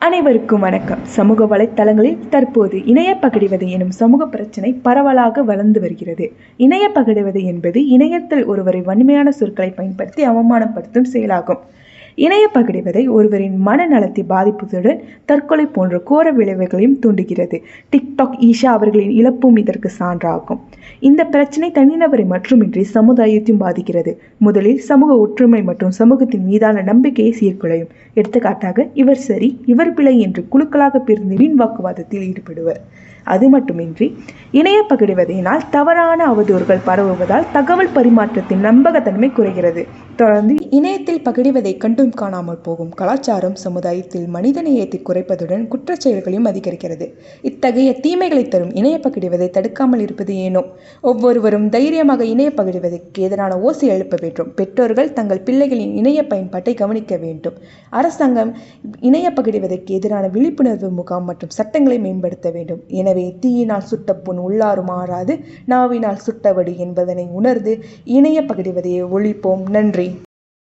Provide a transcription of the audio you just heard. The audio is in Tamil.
அனைவருக்கும் வணக்கம். சமூக வலைத்தளங்களில் தற்போது இணைய பகிர்வது எனும் சமூக பிரச்சனை பரவலாக வளர்ந்து வருகிறது. இணைய பகிர்வது என்பது இணையத்தில் ஒருவரை வன்மையான சொற்களை பயன்படுத்தி அவமானப்படுத்தும் செயலாகும். இணைய பகிர்வதை ஒருவரின் மனநலத்தை பாதிப்பதுடன் தற்கொலை போன்ற கோர விளைவுகளையும் தூண்டுகிறது. டிக்டாக் ஈஷா அவர்களின் இழப்பும் இதற்கு சான்றாகும். இந்த பிரச்சனை தனிநபரை மட்டுமின்றி சமுதாயத்தையும் பாதிக்கிறது. முதலில் சமூக ஒற்றுமை மற்றும் சமூகத்தின் மீதான நம்பிக்கையை சீர்குலையும். எடுத்துக்காட்டாக, இவர் சரி இவர் பிழை என்று குழுக்களாக பிரிந்து வீண் வாக்குவாதத்தில் ஈடுபடுவர். அது மட்டுமின்றி இணைய பகிர்வதினால் தவறான அவதூறுகள் பரவுவதால் தகவல் பரிமாற்றத்தின் நம்பகத்தன்மை குறைகிறது. தொடர்ந்து இணையத்தில் பகிர்வதை கண்டும் காணாமல் போகும் கலாச்சாரம் சமுதாயத்தில் மனிதநேயத்தை குறைப்பதுடன் குற்றச் செயல்களையும் அதிகரிக்கிறது. இத்தகைய தீமைகளை தரும் இணைய பகிர்வதை தடுக்காமல் இருப்பது ஏனோ? ஒவ்வொருவரும் தைரியமாக இணைய பகிர்வதற்கு எதிரான ஓசை எழுப்ப வேண்டும். பெற்றோர்கள் தங்கள் பிள்ளைகளின் இணைய பயன்பாட்டை கவனிக்க வேண்டும். அரசாங்கம் இணைய பகிர்வதற்கு எதிரான விழிப்புணர்வு முகாம் மற்றும் சட்டங்களை மேம்படுத்த வேண்டும். எனவே தீயினால் சுட்ட புண் உள்ளாரும் ஆறாது, நாவினால் சுட்டவடு என்பதனை உணர்ந்து இணைய பகிர்வதை ஒழிப்போம். நன்றி.